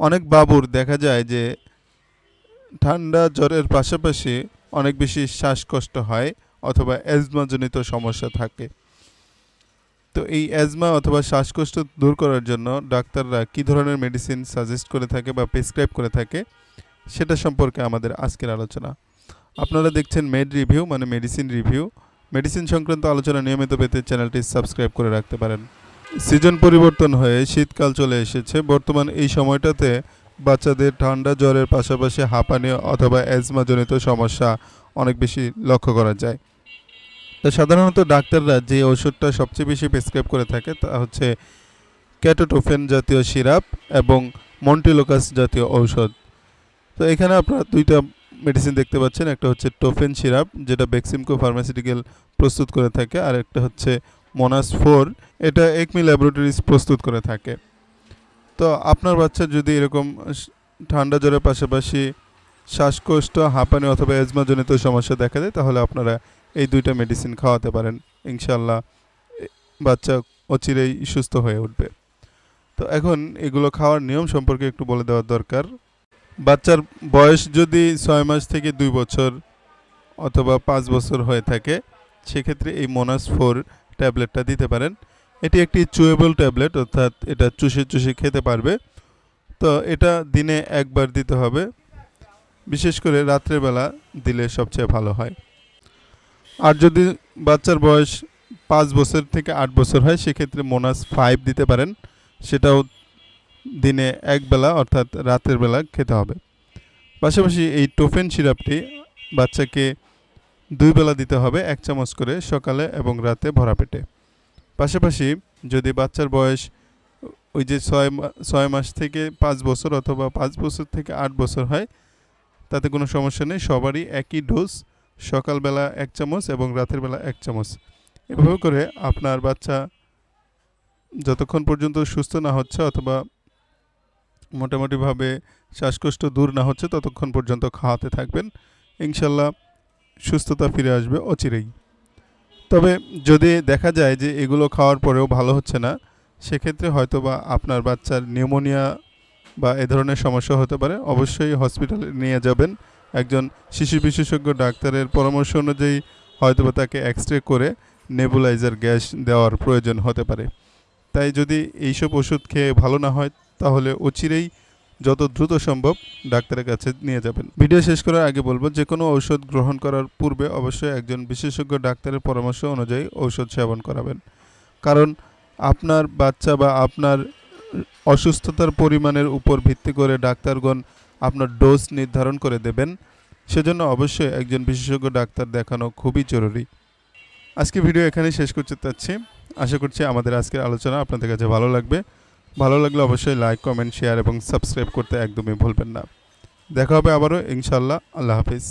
অনেক বাবুর দেখা যায় যে ঠান্ডা জ্বরের পাশাপাশি অনেক বেশি শ্বাসকষ্ট হয় অথবা অ্যাজমাজনিত সমস্যা থাকে। তো এই অ্যাজমা অথবা শ্বাসকষ্ট দূর করার জন্য ডাক্তাররা কী ধরনের মেডিসিন সাজেস্ট করে থাকে বা প্রেসক্রাইব করে থাকে সেটা সম্পর্কে আমাদের আজকের আলোচনা। আপনারা দেখছেন মেড রিভিউ মানে মেডিসিন রিভিউ। মেডিসিন সংক্রান্ত আলোচনা নিয়মিত পেতে চ্যানেলটি সাবস্ক্রাইব করে রাখতে পারেন। সিজন পরিবর্তন হয়ে শীতকাল চলে এসেছে। বর্তমান এই সময়টাতে বাচ্চাদের ঠান্ডা জ্বরের পাশাপাশি হাঁপানি অথবা অ্যাজমাজনিত সমস্যা অনেক বেশি লক্ষ্য করা যায়। তো সাধারণত ডাক্তাররা যে ওষুধটা সবচেয়ে বেশি প্রেসক্রাইব করে থাকে তা হচ্ছে ক্যাটোটোফেন জাতীয় সিরাপ এবং মন্টিলোকাস জাতীয় ঔষধ। তো এখানে আপনারা দুইটা মেডিসিন দেখতে পাচ্ছেন, একটা হচ্ছে টোফেন সিরাপ যেটা বেক্সিমকো ফার্মাসিউটিক্যাল প্রস্তুত করে থাকে, আর একটা হচ্ছে মোনাস 4, এটা একমি ল্যাবরেটরিজ প্রস্তুত করে থাকে। তো আপনার বাচ্চার যদি এরকম ঠান্ডা জ্বরের পাশাপাশি শ্বাসকষ্ট, হাঁপানি অথবা অ্যাজমাজনিত সমস্যা দেখা দেয় তাহলে আপনারা এই দুইটা মেডিসিন খাওয়াতে পারেন। ইনশাল্লাহ বাচ্চা অচিরেই সুস্থ হয়ে উঠবে। তো এখন এগুলো খাওয়ার নিয়ম সম্পর্কে একটু বলে দেওয়ার দরকার। বাচ্চার বয়স যদি 6 মাস থেকে 2 বছর অথবা 5 বছর হয়ে থাকে সেক্ষেত্রে এই মোনাস 4 ট্যাবলেটটা দিতে পারেন। এটি একটি চুয়েবল ট্যাবলেট, অর্থাৎ এটা চুষে চুষে খেতে পারবে। তো এটা দিনে একবার দিতে হবে, বিশেষ করে রাত্রেবেলা দিলে সবচেয়ে ভালো হয়। আর যদি বাচ্চার বয়স 5 বছর থেকে 8 বছর হয় সেক্ষেত্রে মোনাস 5 দিতে পারেন, সেটাও দিনে একবেলা অর্থাৎ রাতের বেলা খেতে হবে। পাশাপাশি এই টোফেন সিরাপটি বাচ্চাকে 2 বেলা দিতে হবে, 1 চামচ করে সকালে এবং রাতে ভরা পেটে। পাশাপাশি যদি বাচ্চার বয়স ওই যে 6 মাস থেকে 5 বছর অথবা 5 বছর থেকে 8 বছর হয় তাতে কোনো সমস্যা নেই, সবারই একই ডোজ, সকালবেলা 1 চামচ এবং রাতের বেলা 1 চামচ। এভাবে করে আপনার বাচ্চা যতক্ষণ পর্যন্ত সুস্থ না হচ্ছে অথবা মোটামুটিভাবে শ্বাসকষ্ট দূর না হচ্ছে ততক্ষণ পর্যন্ত খাওয়াতে থাকবেন। ইনশাল্লাহ সুস্থতা ফিরে আসবে অচিরেই। তবে যদি দেখা যায় যে এগুলো খাওয়ার পরেও ভালো হচ্ছে না সেক্ষেত্রে হয়তোবা আপনার বাচ্চার নিউমোনিয়া বা এ ধরনের সমস্যা হতে পারে। অবশ্যই হসপিটালে নিয়ে যাবেন। একজন শিশু বিশেষজ্ঞ ডাক্তারের পরামর্শ অনুযায়ী হয়তোবা তাকে এক্সরে করে নেবুলাইজার গ্যাস দেওয়ার প্রয়োজন হতে পারে। তাই যদি এইসব ওষুধ খেয়ে ভালো না হয় তাহলে অচিরেই যত দ্রুত সম্ভব ডাক্তারের কাছে নিয়ে যাবেন। ভিডিও শেষ করার আগে বলবো, যে কোনো ঔষধ গ্রহণ করার পূর্বে অবশ্যই একজন বিশেষজ্ঞ ডাক্তারের পরামর্শ অনুযায়ী ঔষধ সেবন করাবেন। কারণ আপনার বাচ্চা বা আপনার অসুস্থতার পরিমাণের উপর ভিত্তি করে ডাক্তারগণ আপনার ডোজ নির্ধারণ করে দেবেন। সেজন্য অবশ্যই একজন বিশেষজ্ঞ ডাক্তার দেখানো খুবই জরুরি। আজকে ভিডিও এখানেই শেষ করতে চাচ্ছি। আশা করছি আমাদের আজকের আলোচনা আপনাদের কাছে ভালো লাগবে। ভালো লাগলে অবশ্যই লাইক, কমেন্ট, শেয়ার এবং সাবস্ক্রাইব করতে একদমই ভুলবেন না। দেখা হবে আবারও ইনশাআল্লাহ। আল্লাহ হাফিজ।